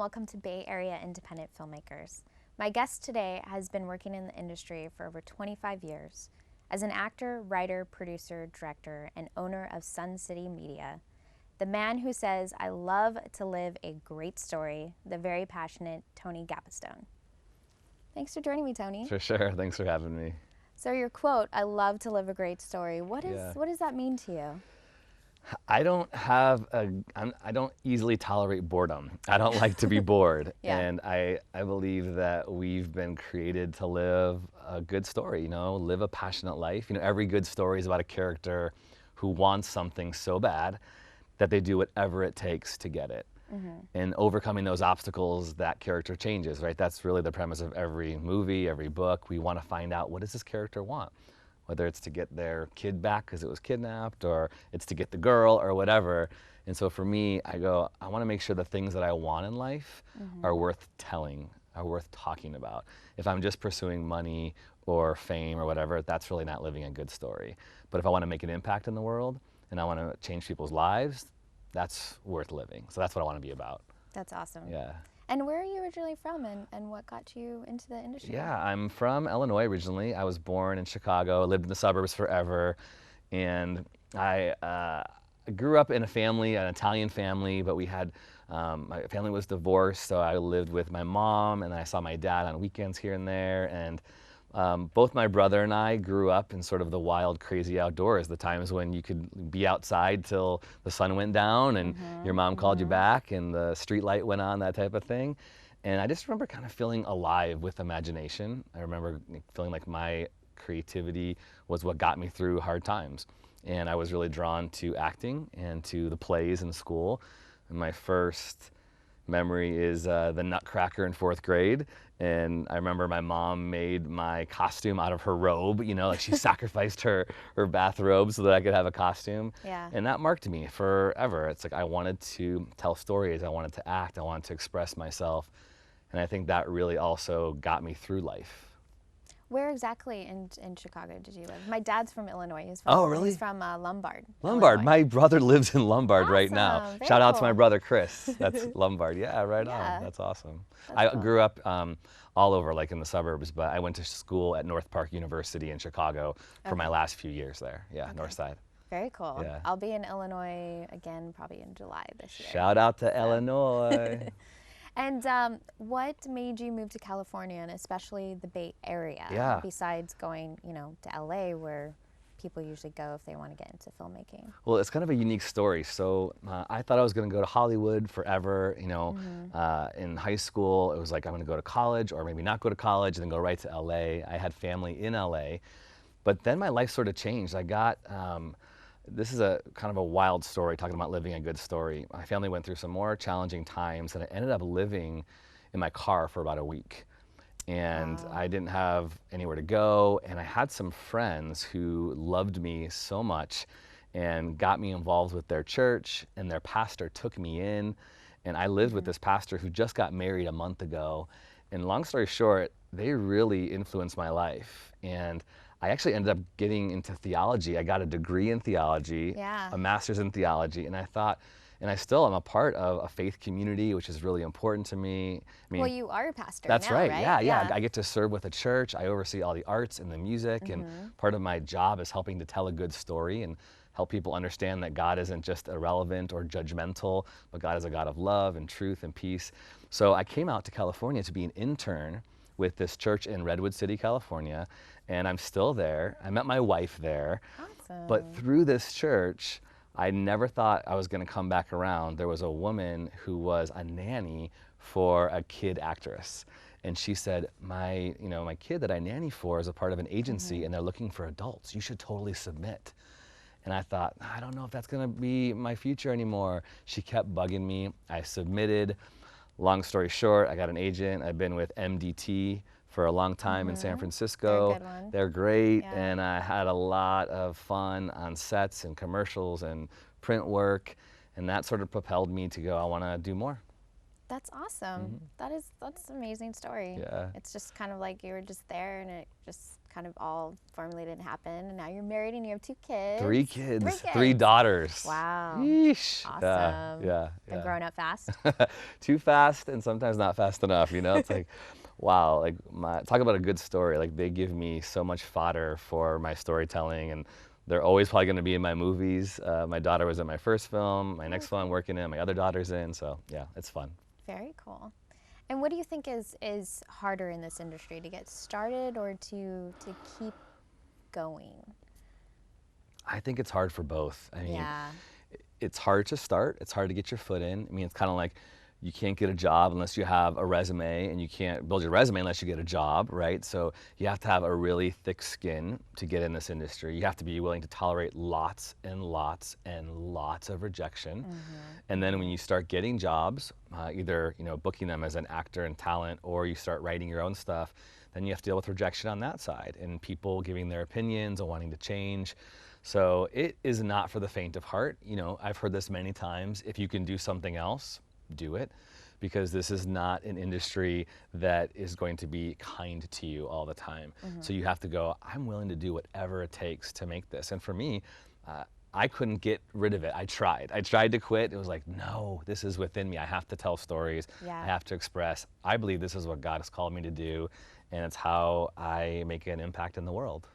welcome to Bay Area Independent Filmmakers. My guest today has been working in the industry for over 25 years as an actor, writer, producer, director, and owner of Sun City Media. The man who says, "I love to live a great story," the very passionate Tony Gapastione. Thanks for joining me, Tony. For sure. Thanks for having me. So your quote, "I love to live a great story," what does that mean to you? I don't easily tolerate boredom. I don't like to be bored. Yeah. And I believe that we've been created to live a good story, live a passionate life. Every good story is about a character who wants something so bad that they do whatever it takes to get it. And overcoming those obstacles, that character changes, right? That's really the premise of every movie, every book. We want to find out, what does this character want? Whether it's to get their kid back because it was kidnapped, or it's to get the girl, or whatever. And so for me, I want to make sure the things that I want in life are worth telling, are worth talking about. If I'm just pursuing money or fame or whatever, that's really not living a good story. But if I want to make an impact in the world and I want to change people's lives, that's worth living. So that's what I want to be about. That's awesome. Yeah. And where are you originally from, and what got you into the industry? Yeah, I'm from Illinois originally. I was born in Chicago, lived in the suburbs forever, and I grew up in an Italian family, but we had, my family was divorced, so I lived with my mom, and I saw my dad on weekends here and there, and both my brother and I grew up in sort of the wild, crazy outdoors, the times when you could be outside till the sun went down and your mom called you back and the street light went on, that type of thing. And I just remember kind of feeling alive with imagination. I remember feeling like my creativity was what got me through hard times. And I was really drawn to acting and to the plays in school. And my first memory is the Nutcracker in 4th grade. And I remember my mom made my costume out of her robe, like she sacrificed her bathrobe so that I could have a costume. Yeah. And that marked me forever. It's like I wanted to tell stories, I wanted to act, I wanted to express myself. And I think that really also got me through life. Where exactly in Chicago did you live? My dad's from Illinois. Really? He's from Lombard. Lombard. Illinois. My brother lives in Lombard right now. Awesome. Very Shout out to my cool. brother Chris. That's Lombard. Yeah, right Yeah. on. That's awesome. That's I cool. grew up all over, like in the suburbs, but I went to school at North Park University in Chicago for my last few years there. Yeah, Okay. North Side. Very cool. Yeah. I'll be in Illinois again probably in July this year. Shout out to Illinois. And what made you move to California, and especially the Bay Area? Yeah. Besides going, to LA, where people usually go if they want to get into filmmaking. Well, it's kind of a unique story. So I thought I was going to go to Hollywood forever. In high school, it was like I'm going to go to college, or maybe not go to college, and then go right to LA. I had family in LA, but then my life sort of changed. I got this is a kind of a wild story, talking about living a good story. My family went through some more challenging times, and I ended up living in my car for about a week. And Wow. I didn't have anywhere to go, and I had some friends who loved me so much and got me involved with their church, and their pastor took me in, and I lived with this pastor who just got married a month ago. And long story short, they really influenced my life. And I actually ended up getting into theology. I got a degree in theology, Yeah. a master's in theology, and I thought, and I still am a part of a faith community, which is really important to me. I mean, Well, you are a pastor that's now, right. right? Yeah. I get to serve with a church. I oversee all the arts and the music, and part of my job is helping to tell a good story and help people understand that God isn't just irrelevant or judgmental, but God is a God of love and truth and peace. So I came out to California to be an intern with this church in Redwood City, California, and I'm still there. I met my wife there. Awesome. But through this church, I never thought I was going to come back around. There was a woman who was a nanny for a kid actress. And she said, my kid that I nanny for is a part of an agency, and they're looking for adults. You should totally submit. And I thought, I don't know if that's going to be my future anymore. She kept bugging me. I submitted. Long story short, I got an agent. I've been with MDT for a long time in San Francisco. They're a good one. They're great, Yeah. and I had a lot of fun on sets and commercials and print work, and that sort of propelled me to go, I want to do more. That's awesome. That's an amazing story. Yeah. It's just kind of like you were just there and it just kind of all formulated and happened, and now you're married and you have 2 kids. 3 kids, 3 kids. 3 daughters. Wow. Yeesh. Awesome. Yeah. Been growing up fast? Too fast and sometimes not fast enough, you know? It's like, wow, like talk about a good story. Like they give me so much fodder for my storytelling, and they're always probably gonna be in my movies. My daughter was in my first film, my next one I'm working in, my other daughter's in, so yeah, it's fun. Very cool. And what do you think is harder in this industry, to get started or to keep going? I think it's hard for both. I mean, Yeah. it's hard to start. It's hard to get your foot in. I mean, it's kind of like you can't get a job unless you have a resume, and you can't build your resume unless you get a job, right? So you have to have a really thick skin to get in this industry. You have to be willing to tolerate lots and lots and lots of rejection. And then when you start getting jobs, either booking them as an actor and talent, or you start writing your own stuff, then you have to deal with rejection on that side and people giving their opinions and wanting to change. So it is not for the faint of heart. I've heard this many times. If you can do something else, do it, because this is not an industry that is going to be kind to you all the time. So you have to go, I'm willing to do whatever it takes to make this. And for me, I couldn't get rid of it. I tried to quit. It was like, no, this is within me. I have to tell stories. Yeah. I have to express. I believe this is what God has called me to do, and it's how I make an impact in the world.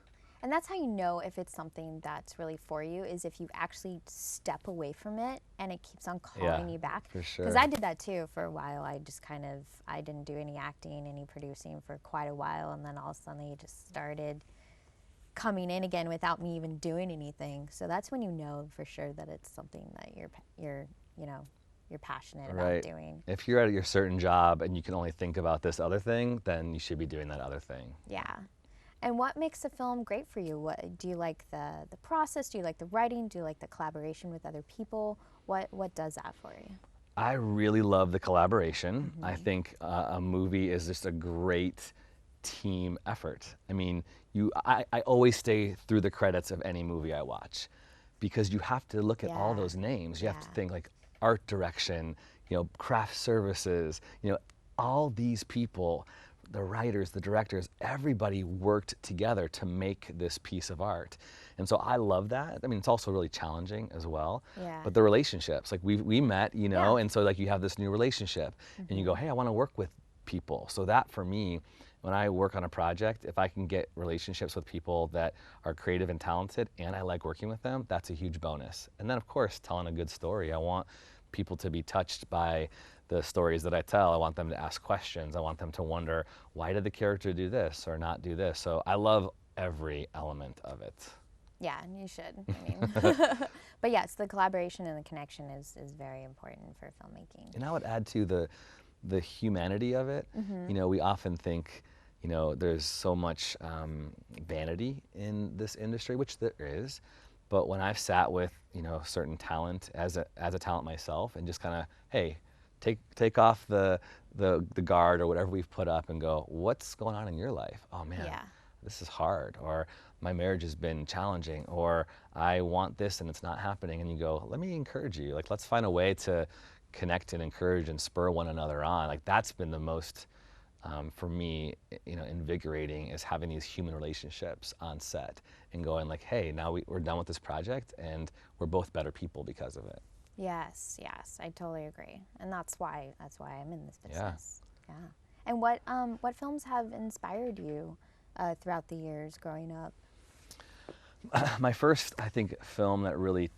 And that's how you know if it's something that's really for you, is if you actually step away from it and it keeps on calling you back. For sure. Because I did that too for a while. I just I didn't do any acting, any producing for quite a while, and then all of a sudden it just started coming in again without me even doing anything. So that's when you know for sure that it's something that you're passionate about doing. If you're at your certain job and you can only think about this other thing, then you should be doing that other thing. Yeah. And what makes a film great for you? What do you like, the process? Do you like the writing? Do you like the collaboration with other people? What does that for you? I really love the collaboration. I think a movie is just a great team effort. I mean, I always stay through the credits of any movie I watch, because you have to look at all those names. You have to think like art direction, craft services, all these people, the writers, the directors, everybody worked together to make this piece of art. And so I love that. I mean, it's also really challenging as well. Yeah. But the relationships, like we met, and so like you have this new relationship and you go, hey, I want to work with people. So that for me, when I work on a project, if I can get relationships with people that are creative and talented and I like working with them, that's a huge bonus. And then of course, telling a good story. I want people to be touched by the stories that I tell. I want them to ask questions. I want them to wonder, why did the character do this or not do this? So I love every element of it. Yeah, you should. I mean, but yes, the collaboration and the connection is very important for filmmaking. And I would add to the humanity of it. We often think, there's so much vanity in this industry, which there is. But when I've sat with, certain talent as a talent myself, and just kind of, hey, take off the guard or whatever we've put up and go, what's going on in your life? Oh man, this is hard. Or my marriage has been challenging, or I want this and it's not happening. And you go, let me encourage you. Like, let's find a way to connect and encourage and spur one another on. Like, that's been the most, for me, invigorating, is having these human relationships on set and going like, hey, now we're done with this project and we're both better people because of it. Yes, I totally agree. And that's why I'm in this business. Yeah. And what films have inspired you throughout the years growing up? My first, I think, film that really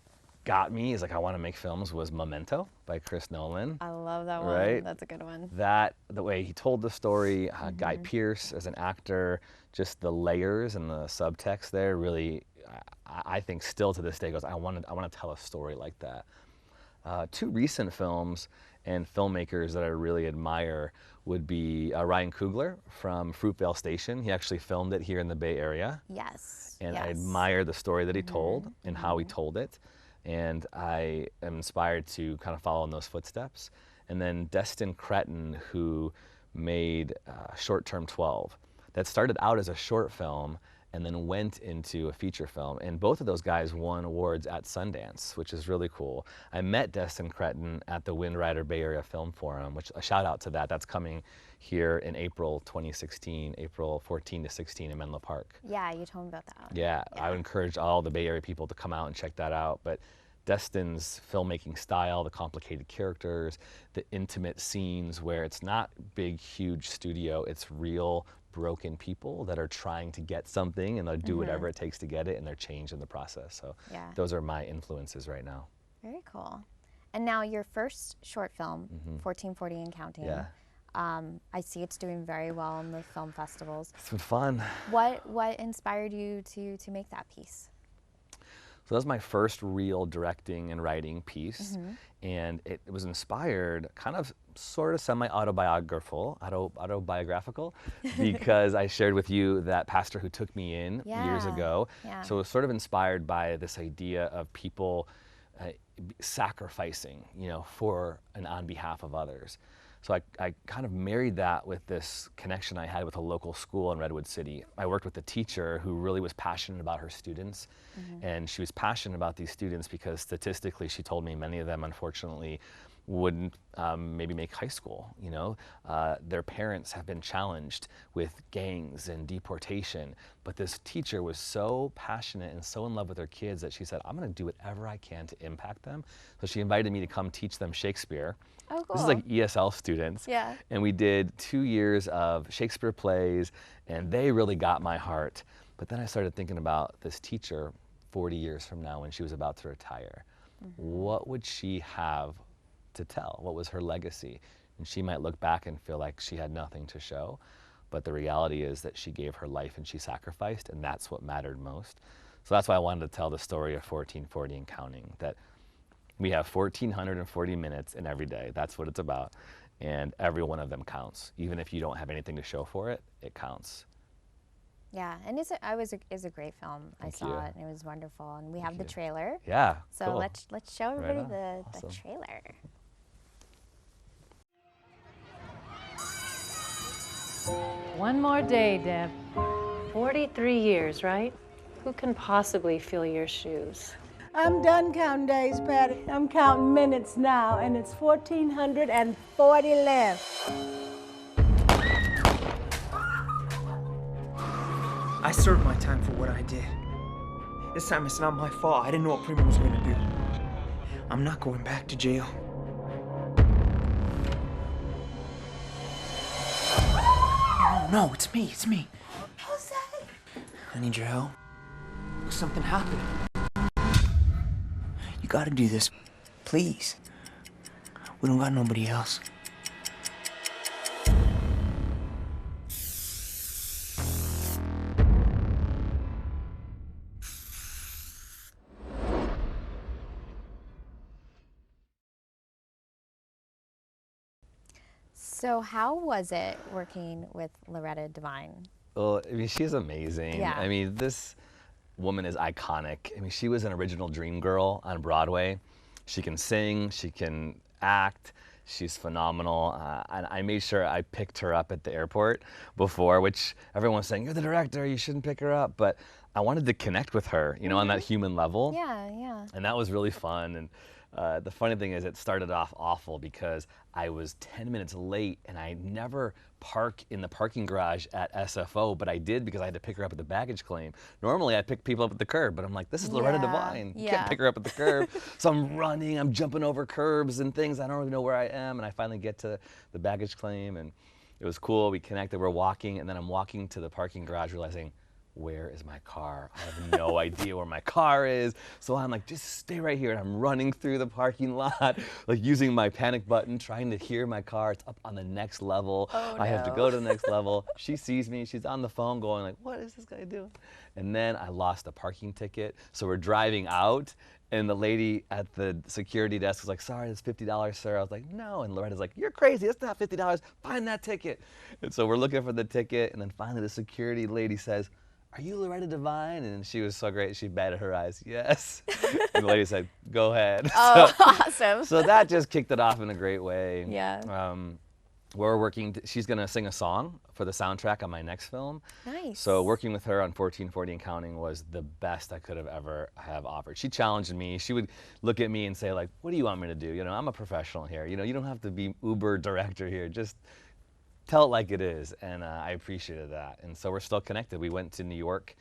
got me is like, I want to make films, was Memento by Chris Nolan. I love that one. Right? That's a good one. The way he told the story, Guy Pearce as an actor, just the layers and the subtext there really, I think still to this day goes, I want to tell a story like that. Two recent films and filmmakers that I really admire would be Ryan Coogler from Fruitvale Station. He actually filmed it here in the Bay Area. Yes. And I admire the story that he told and how he told it. And I am inspired to kind of follow in those footsteps. And then Destin Cretton, who made Short Term 12. That started out as a short film and then went into a feature film. And both of those guys won awards at Sundance, which is really cool. I met Destin Cretton at the Wind Rider Bay Area Film Forum, which a shout out to that. That's coming here in April 2016, April 14 to 16 in Menlo Park. Yeah, you told me about that. Yeah, I would encourage all the Bay Area people to come out and check that out. But Destin's filmmaking style, the complicated characters, the intimate scenes where it's not big, huge studio, it's real broken people that are trying to get something and they'll do whatever it takes to get it, and they're changed in the process. So those are my influences right now. Very cool. And now your first short film, 1440 and Counting. Yeah. I see it's doing very well in the film festivals. It's been fun. What inspired you to make that piece? So that was my first real directing and writing piece, and it was inspired kind of sort of semi-autobiographical, because I shared with you that pastor who took me in years ago. Yeah. So it was sort of inspired by this idea of people sacrificing, you know, for and on behalf of others. So I kind of married that with this connection I had with a local school in Redwood City. I worked with a teacher who really was passionate about her students, and she was passionate about these students because statistically, she told me many of them, unfortunately, wouldn't maybe make high school. You know, their parents have been challenged with gangs and deportation, but this teacher was so passionate and so in love with her kids that she said, I'm going to do whatever I can to impact them. So she invited me to come teach them Shakespeare. Oh, cool. This is like ESL students. Yeah. And we did 2 years of Shakespeare plays, and they really got my heart. But then I started thinking about this teacher 40 years from now when she was about to retire. What would she have to tell? What was her legacy? And she might look back and feel like she had nothing to show, but the reality is that she gave her life and she sacrificed, and that's what mattered most. So that's why I wanted to tell the story of 1440 and Counting, that we have 1,440 minutes in every day. That's what it's about. And every one of them counts. Even if you don't have anything to show for it, it counts. Yeah, and it's a great film. I saw it, and it was wonderful. And we have the trailer. Yeah, so cool. let's show everybody the trailer. One more day, Deb. 43 years, right? Who can possibly fill your shoes? I'm done counting days, Patty. I'm counting minutes now, and it's 1,440 left. I served my time for what I did. This time it's not my fault. I didn't know what Primo was gonna do. I'm not going back to jail. No, it's me, it's me. Jose! I need your help. Something happened. You gotta do this, please. We don't got nobody else. So how was it working with Loretta Divine? Well, I mean, she's amazing. Yeah. I mean, this woman is iconic. I mean, she was an original dream girl on Broadway. She can sing, she can act, she's phenomenal. And I made sure I picked her up at the airport before, which everyone's saying, you're the director, you shouldn't pick her up. But I wanted to connect with her, you know, on that human level. Yeah, yeah. And that was really fun. And the funny thing is, it started off awful because I was 10 minutes late and I never park in the parking garage at SFO, but I did because I had to pick her up at the baggage claim. Normally I pick people up at the curb, but I'm like, this is Loretta Divine. You can't pick her up at the curb. So I'm running, I'm jumping over curbs and things. I don't really know where I am. And I finally get to the baggage claim, and it was cool. We connected, we're walking, and then I'm walking to the parking garage realizing, where is my car? I have no idea where my car is. So I'm like, just stay right here. And I'm running through the parking lot, like using my panic button, trying to hear my car. It's up on the next level. Oh, I have to go to the next level. She sees me, she's on the phone going like, what is this guy doing? And then I lost a parking ticket. So we're driving out, and the lady at the security desk was like, sorry, it's $50, sir. I was like, no. And Loretta's like, you're crazy, it's not $50, find that ticket. And so we're looking for the ticket, and then finally the security lady says, are you Loretta Divine? And she was so great, she batted her eyes, yes. And the lady said, go ahead. Oh, awesome. So that just kicked it off in a great way. Yeah. we're working, she's gonna sing a song for the soundtrack on my next film. Nice. So working with her on 1440 and Counting was the best I could have ever have offered. She challenged me. She would look at me and say like, what do you want me to do? You know, I'm a professional here. You know, you don't have to be uber director here. Just tell it like it is. And I appreciated that. And so we're still connected. We went to New York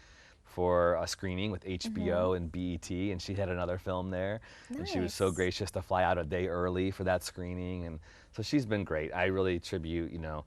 for a screening with HBO and BET, and she had another film there. And she was so Nice. gracious to fly out a day early for that screening. And so she's been great. I really attribute, you know,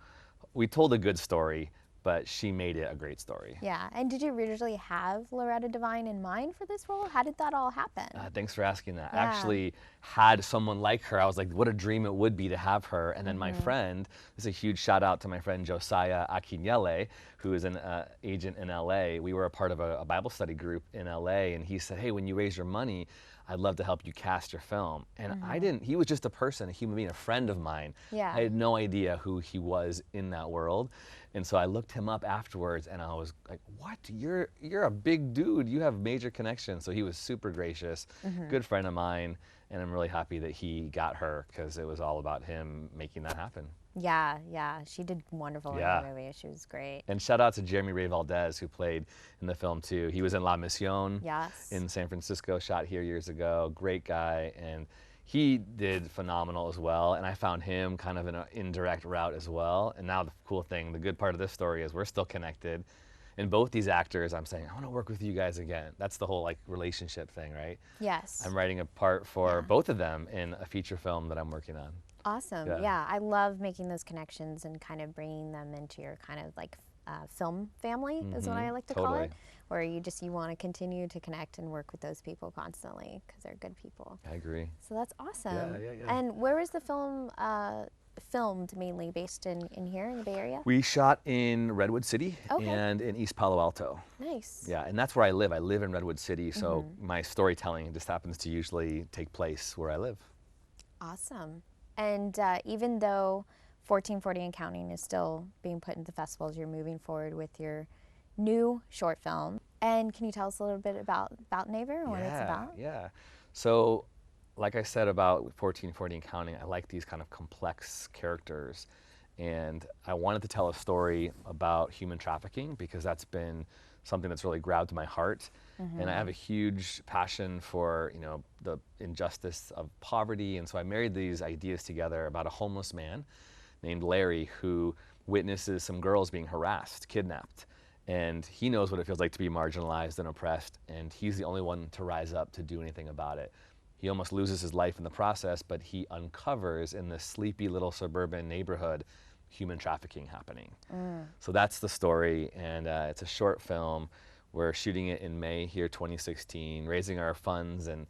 we told a good story, but she made it a great story. Yeah, and did you originally have Loretta Divine in mind for this role? How did that all happen? Thanks for asking that. I Yeah. actually had someone like her. I was like, what a dream it would be to have her. And then my friend, this is a huge shout out to my friend Josiah Akinyele, who is an agent in LA. We were a part of a Bible study group in LA, and he said, hey, when you raise your money, I'd love to help you cast your film. And I didn't, he was just a person, a human being, a friend of mine. Yeah. I had no idea who he was in that world. And so I looked him up afterwards and I was like, what? You're a big dude. You have major connections. So he was super gracious, good friend of mine. And I'm really happy that he got her because it was all about him making that happen. Yeah, yeah, she did wonderful Yeah. in the movie. She was great. And shout out to Jeremy Ray Valdez, who played in the film too. He was in La Mission Yes. in San Francisco, shot here years ago. Great guy. And he did phenomenal as well. And I found him kind of in an indirect route as well. And now the cool thing, the good part of this story is we're still connected. And both these actors, I'm saying, I want to work with you guys again. That's the whole like relationship thing, right? Yes. I'm writing a part for Yeah. both of them in a feature film that I'm working on. Awesome. Yeah. Yeah, I love making those connections and kind of bringing them into your kind of like film family is what I like to call Totally. it, where you want to continue to connect and work with those people constantly because they're good people. I agree. So that's awesome. Yeah, yeah. And where was the film filmed mainly? Based in here in the Bay Area? We shot in Redwood City Okay. and in East Palo Alto. Nice. Yeah, and that's where I live. I live in Redwood City, so my storytelling just happens to usually take place where I live. Awesome. And even though 1440 and Counting is still being put into festivals, you're moving forward with your new short film. And can you tell us a little bit about Neighbor and what it's about? Yeah. So, like I said about 1440 and Counting, I like these kind of complex characters. And I wanted to tell a story about human trafficking because that's been something that's really grabbed my heart. And I have a huge passion for, you know, the injustice of poverty. And so I married these ideas together about a homeless man named Larry who witnesses some girls being harassed, kidnapped. And he knows what it feels like to be marginalized and oppressed. And he's the only one to rise up to do anything about it. He almost loses his life in the process, but he uncovers in this sleepy little suburban neighborhood human trafficking happening. So that's the story, and it's a short film. We're shooting it in May here, 2016, raising our funds, and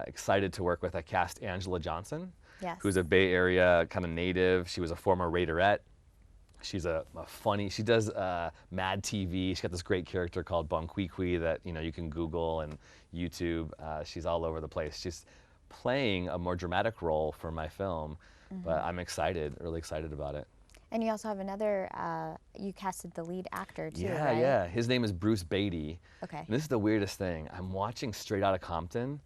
excited to work with. I cast Angela Johnson, Yes. who's a Bay Area kind of native. She was a former Raiderette. She's a funny, she does Mad TV. She's got this great character called Bonquiqui that, you know, you can Google and YouTube. She's all over the place. She's playing a more dramatic role for my film, but I'm excited, really excited about it. And you also have another, you casted the lead actor too, Yeah, right? yeah. His name is Bruce Beatty. Okay. And this is the weirdest thing. I'm watching Straight Outta Compton,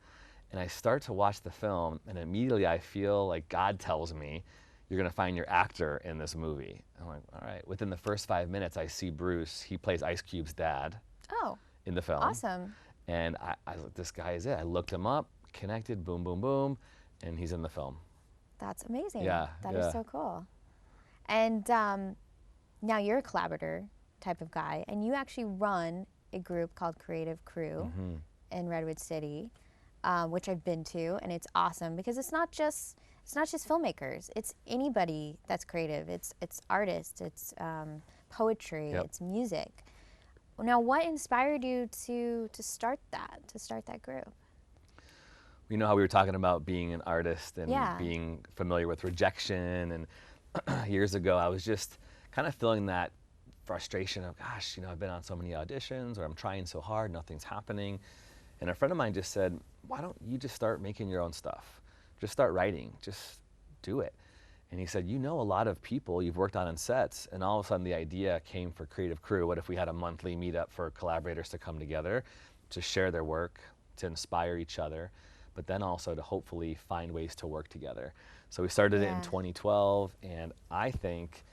and I start to watch the film, and immediately I feel like God tells me, you're gonna find your actor in this movie. I'm like, all right. Within the first 5 minutes, I see Bruce. He plays Ice Cube's dad Oh, in the film. awesome. And I was like, this guy is it. I looked him up, connected, boom, boom, boom, and he's in the film. That's amazing. Yeah, That is yeah. so cool. And now you're a collaborator type of guy, and you actually run a group called Creative Crew in Redwood City, which I've been to, and it's awesome because it's not just filmmakers. It's anybody that's creative. It's artists. It's poetry. Yep. It's music. Now, what inspired you to start that group? You know how we were talking about being an artist and Yeah. being familiar with rejection, and years ago I was just kind of feeling that frustration of, gosh, you know, I've been on so many auditions, or I'm trying so hard, nothing's happening. And a friend of mine just said, why don't you just start making your own stuff? Just start writing, just do it. And he said, you know a lot of people you've worked on sets, and all of a sudden the idea came for Creative Crew. What if we had a monthly meetup for collaborators to come together, to share their work, to inspire each other, but then also to hopefully find ways to work together. So we started it in Yeah. 2012, and I think,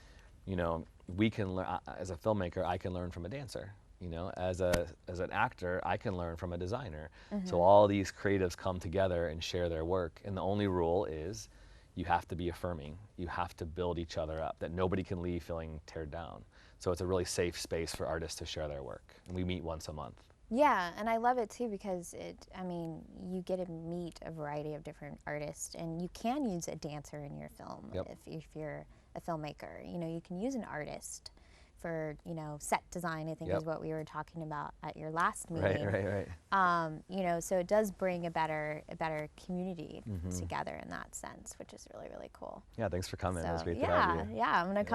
you know, we can learn, as a filmmaker, I can learn from a dancer. You know, as an actor, I can learn from a designer. So all these creatives come together and share their work, and the only rule is you have to be affirming. You have to build each other up, that nobody can leave feeling teared down. So it's a really safe space for artists to share their work. And we meet once a month. Yeah, and I love it too because I mean, you get to meet a variety of different artists, and you can use a dancer in your film Yep. if you're a filmmaker. You know, you can use an artist for, you know, set design, I think Yep. is what we were talking about at your last meeting. Right. You know, so it does bring a better community together in that sense, which is really, really cool. Yeah, thanks for coming. It was So great to yeah, have you. yeah, I'm gonna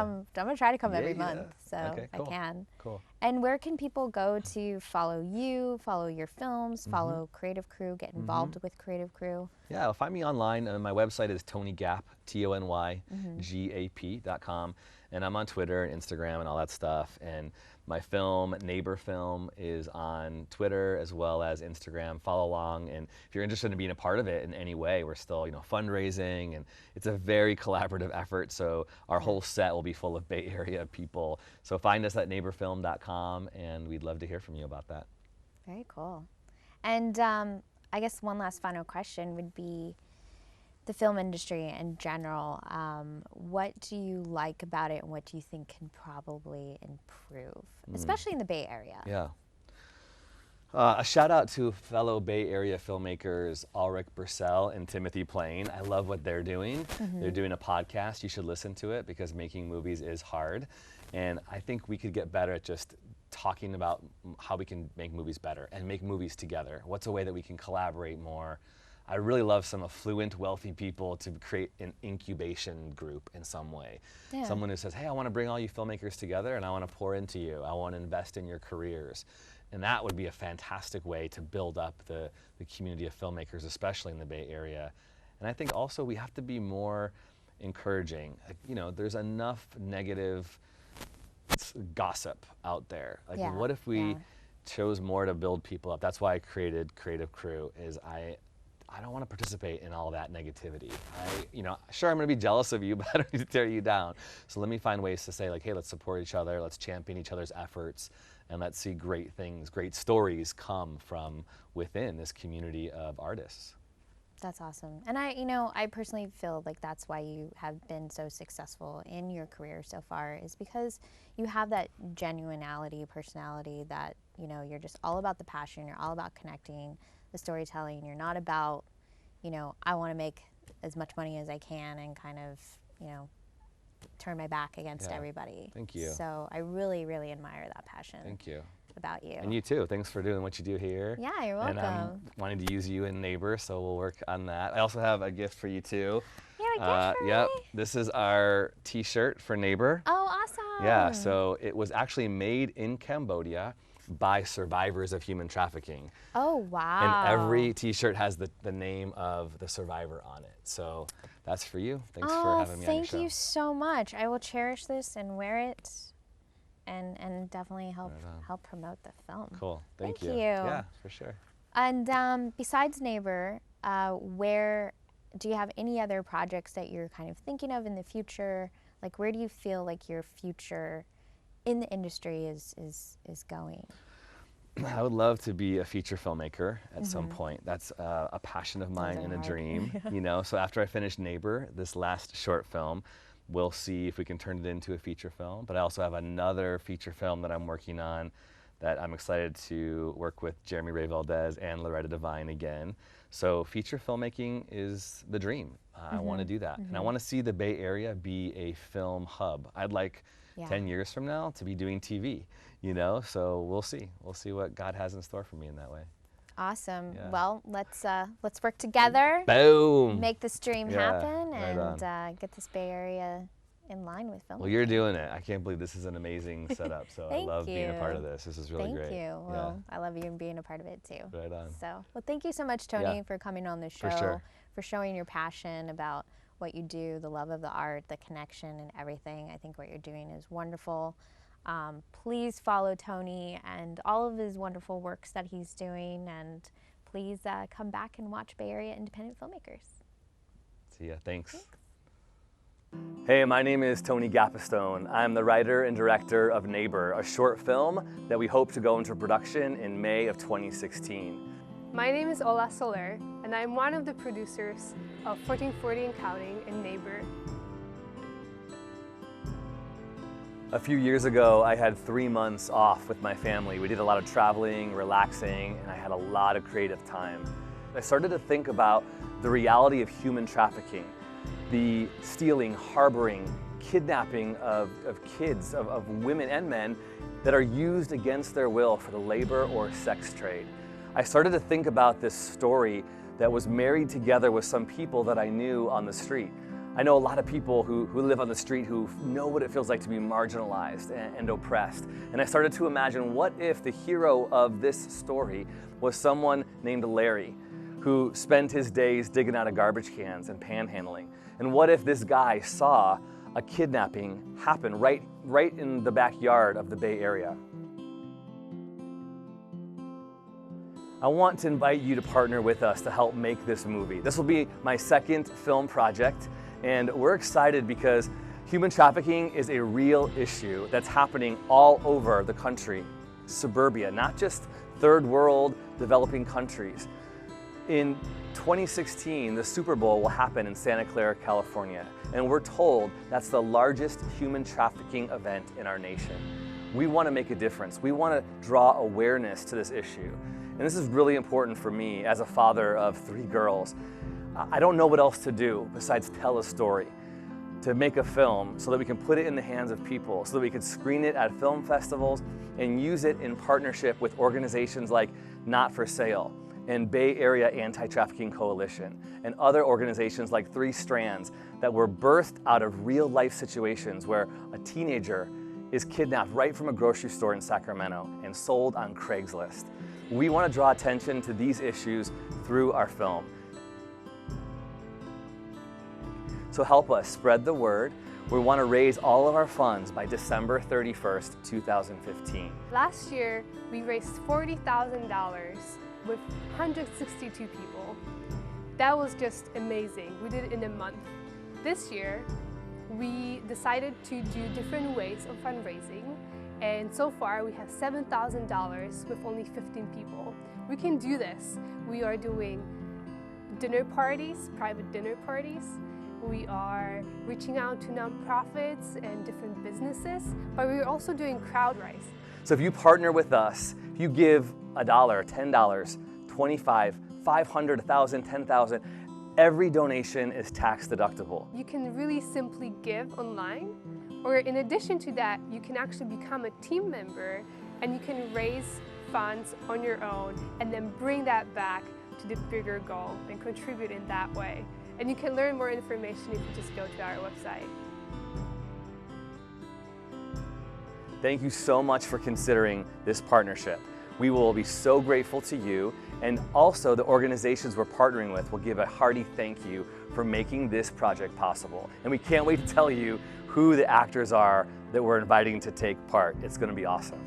try to come every Yeah. month, so Okay, cool. I can. Cool. And where can people go to follow you, follow your films, follow Creative Crew, get involved with Creative Crew? Yeah, well, find me online. My website is TonyGap, TonyGap.com. And I'm on Twitter and Instagram and all that stuff. And my film, Neighbor Film, is on Twitter as well as Instagram. Follow along. And if you're interested in being a part of it in any way, we're still, you know, fundraising. And it's a very collaborative effort. So our whole set will be full of Bay Area people. So find us at neighborfilm.com, and we'd love to hear from you about that. Very cool. And I guess one last final question would be the film industry in general. What do you like about it, and what do you think can probably improve, especially in the Bay Area? Yeah. A shout out to fellow Bay Area filmmakers Ulrich Bursell and Timothy Plain. I love what they're doing. They're doing a podcast. You should listen to it because making movies is hard. And I think we could get better at just talking about how we can make movies better and make movies together. What's a way that we can collaborate more? I really love some affluent, wealthy people to create an incubation group in some way. Yeah. Someone who says, hey, I want to bring all you filmmakers together and I want to pour into you. I want to invest in your careers. And that would be a fantastic way to build up the community of filmmakers, especially in the Bay Area. And I think also we have to be more encouraging. Like, you know, there's enough negative gossip out there. Like, Yeah, what if we yeah. chose more to build people up? That's why I created Creative Crew, is I don't want to participate in all that negativity. You know, sure, I'm going to be jealous of you, but I don't need to tear you down. So let me find ways to say, like, hey, let's support each other, let's champion each other's efforts, and let's see great things, great stories come from within this community of artists. That's awesome. And I personally feel like that's why you have been so successful in your career so far, is because you have that genuinity, personality that, you know, you're just all about the passion, you're all about connecting, the storytelling. You're not about, you know, I want to make as much money as I can and kind of, you know, turn my back against Yeah. everybody. Thank you. So I really, really admire that passion Thank you. about you. And you too. Thanks for doing what you do here. Yeah, you're And I'm welcome. wanting to use you in Neighbor, so we'll work on that. I also have a gift for you too. Yeah, gift for Yep. me? This is our T-shirt for Neighbor. Oh, awesome. Yeah. So it was actually made in Cambodia by survivors of human trafficking. Oh, wow. And every T-shirt has the name of the survivor on it. So that's for you. Thanks for having me on your show. Thank you so much. I will cherish this and wear it, and definitely help promote the film. Cool. Thank Thank you. you. Yeah, for sure. And besides Neighbor, where do you have any other projects that you're kind of thinking of in the future? Like, where do you feel like your future in the industry is going? I would love to be a feature filmmaker at some point. That's a passion of mine are and a hard. dream. You know, so after I finish Neighbor, this last short film, we'll see if we can turn it into a feature film. But I also have another feature film that I'm working on that I'm excited to work with Jeremy Ray Valdez and Loretta Divine again. So feature filmmaking is the dream. I want to do that. And I want to see the Bay Area be a film hub. I'd like 10 years from now to be doing TV, you know? So we'll see. We'll see what God has in store for me in that way. Awesome. Yeah. Well, let's work together, Boom! make this dream Yeah, happen, right and get this Bay Area in line with film. Well, you're doing it. I can't believe this is an amazing setup. So I Thank love being a part you. of this. This is really Thank great. you. Well, I love you and being a part of it too. Right on. So, well, thank you so much, Tony, Yeah. for coming on the show, For sure. for showing your passion about what you do, the love of the art, the connection, and everything. I think what you're doing is wonderful. Please follow Tony and all of his wonderful works that he's doing, and please come back and watch Bay Area Independent Filmmakers. See ya. Thanks. Hey, my name is Tony Gapastione. I'm the writer and director of Neighbor, a short film that we hope to go into production in May of 2016. My name is Ola Soler, and I'm one of the producers of 1440 and Counting and Neighbor. A few years ago, I had 3 months off with my family. We did a lot of traveling, relaxing, and I had a lot of creative time. I started to think about the reality of human trafficking, the stealing, harboring, kidnapping of kids, of women and men that are used against their will for the labor or sex trade. I started to think about this story that was married together with some people that I knew on the street. I know a lot of people who live on the street who know what it feels like to be marginalized and oppressed. And I started to imagine, what if the hero of this story was someone named Larry, who spent his days digging out of garbage cans and panhandling? And what if this guy saw a kidnapping happen right in the backyard of the Bay Area? I want to invite you to partner with us to help make this movie. This will be my second film project, and we're excited because human trafficking is a real issue that's happening all over the country, suburbia, not just third world developing countries. In 2016, the Super Bowl will happen in Santa Clara, California, and we're told that's the largest human trafficking event in our nation. We want to make a difference. We want to draw awareness to this issue. And this is really important for me as a father of 3 girls. I don't know what else to do besides tell a story, to make a film so that we can put it in the hands of people, so that we can screen it at film festivals and use it in partnership with organizations like Not for Sale and Bay Area Anti-Trafficking Coalition and other organizations like 3 Strands that were birthed out of real life situations where a teenager is kidnapped right from a grocery store in Sacramento and sold on Craigslist. We want to draw attention to these issues through our film. So help us spread the word. We want to raise all of our funds by December 31st, 2015. Last year, we raised $40,000 with 162 people. That was just amazing. We did it in a month. This year, we decided to do different ways of fundraising. And so far, we have $7,000 with only 15 people. We can do this. We are doing dinner parties, private dinner parties. We are reaching out to nonprofits and different businesses, but we're also doing crowd rise. So if you partner with us, if you give $1, $10, $25, $500, $1,000, $10,000, every donation is tax deductible. You can really simply give online, or in addition to that, you can actually become a team member and you can raise funds on your own and then bring that back to the bigger goal and contribute in that way. And you can learn more information if you just go to our website. Thank you so much for considering this partnership. We will be so grateful to you, and also the organizations we're partnering with will give a hearty thank you for making this project possible. And we can't wait to tell you who the actors are that we're inviting to take part. It's going to be awesome.